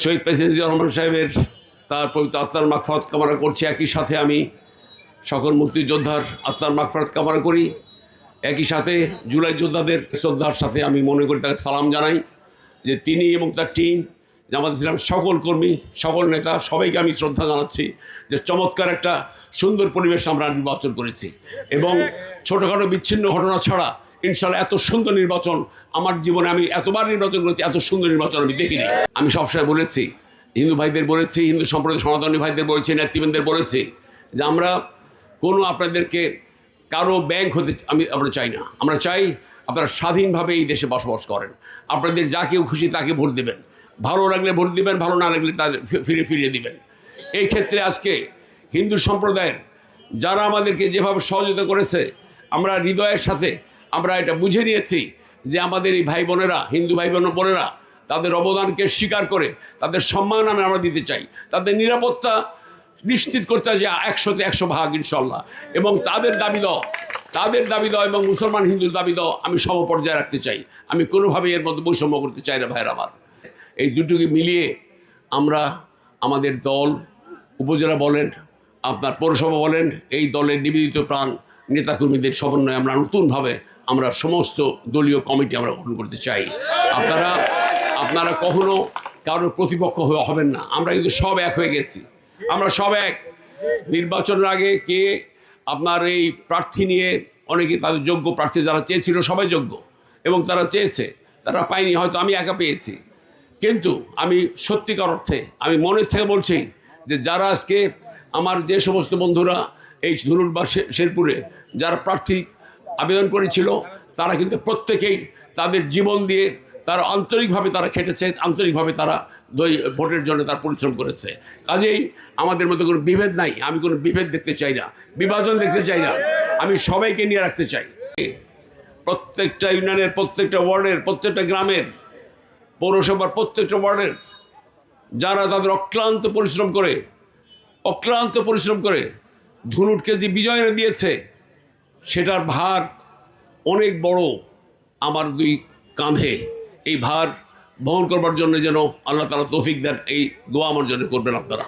শহীদ president Ziaur Rahman সাহেবের তার পবিত্র আত্মার মাগফিরাত কামনা করছি। একই সাথে আমি সকল মুক্তিযোদ্ধার আত্মার মাগফিরাত কামনা করি। একই সাথে জুলাই যোদ্ধাদের শ্রদ্ধার সাথে আমি মনে করি তাকে সালাম জানাই যে তিনি এবং তার টিম, জামাত ইসলামের সকল কর্মী, সকল নেতা, সবাইকে আমি শ্রদ্ধা জানাচ্ছি যে চমৎকার একটা সুন্দর পরিবেশ আমরা নির্বাচন করেছি এবং ছোটোখাটো বিচ্ছিন্ন ঘটনা ছাড়া ইনশাল্লাহ এত সুন্দর নির্বাচন আমার জীবনে, আমি এতবার নির্বাচন করেছি, এত সুন্দর নির্বাচন আমি দেখিনি। আমি সবসময় বলেছি, হিন্দু ভাইদের বলেছি, হিন্দু সম্প্রদায় সনাতনী ভাইদের বলেছি, নেতৃবৃন্দের বলেছি যে আমরা কোনো আপনাদেরকে কারো ব্যাংক হতে আমরা চাই না। আমরা চাই আপনারা স্বাধীনভাবে এই দেশে বসবাস করেন। আপনাদের যা কেউ খুশি তাকে ভোট দেবেন, ভালো লাগলে ভোট দিবেন, ভালো না লাগলে তাদের ফিরিয়ে দিবেন। এই ক্ষেত্রে আজকে হিন্দু সম্প্রদায়ের যারা আমাদেরকে যেভাবে সহযোগিতা করেছে, আমরা হৃদয়ের সাথে আমরা এটা বুঝে নিয়েছি যে আমাদের এই ভাই বোনেরা, হিন্দু ভাই বোনেরা তাদের অবদানকে স্বীকার করে তাদের সম্মান আমরা দিতে চাই, তাদের নিরাপত্তা নিশ্চিত করতে চাই যে 100-তে 100 ভাগ ইনশাল্লাহ, এবং তাদের দাবি দাও এবং মুসলমান হিন্দুর দাবি দাও আমি সমপর্যায়ে রাখতে চাই। আমি কোনোভাবেই এর মধ্যে বৈষম্য করতে চাই না ভাইয়ের আমার। এই দুটোকে মিলিয়ে আমরা আমাদের দল, উপজেলা বলেন, আপনার পৌরসভা বলেন, এই দলের নিবেদিত প্রাণ নেতাকর্মীদের সমন্বয়ে আমরা নতুনভাবে আমরা সমস্ত দলীয় কমিটি আমরা গঠন করতে চাই। আপনারা কখনো কারোর প্রতিপক্ষ হবেন না। আমরা কিন্তু সব এক হয়ে গেছি, আমরা সব এক। নির্বাচনের আগে কে আপনার এই প্রার্থী নিয়ে অনেকে তাদের যোগ্য প্রার্থী যারা চেয়েছিল সবাই যোগ্য এবং তারা চেয়েছে, তারা পায়নি, হয়তো আমি একা পেয়েছি। কিন্তু আমি সত্যিকার অর্থে আমি মনের থেকে বলছি যে যারা আজকে আমার যে সমস্ত বন্ধুরা এই ধুলুর বা শেরপুরে যারা প্রার্থী আবেদন করেছিল, তারা কিন্তু প্রত্যেকেই তাদের জীবন দিয়ে তারা আন্তরিকভাবে তারা খেটেছে, আন্তরিকভাবে তারা ভোটের জন্য তার পরিশ্রম করেছে। কাজেই আমাদের মধ্যে কোনো বিভেদ নাই। আমি কোনো বিভেদ দেখতে চাই না, বিভাজন দেখতে চাই না। আমি সবাইকে নিয়ে রাখতে চাই। প্রত্যেকটা ইউনিয়নের, প্রত্যেকটা ওয়ার্ডের, প্রত্যেকটা গ্রামের, পৌরসভার প্রত্যেকটা ওয়ার্ডের যারা তাদের অক্লান্ত পরিশ্রম করে ধুনুটকে যে বিজয় এনে দিয়েছে, সেটার ভার অনেক বড় আমার দুই কাঁধে। এই ভার বহন করবার জন্য যেন আল্লাহ তাআলা তৌফিক দেন, এই দোয়া আমার জন্য করবেন আপনারা।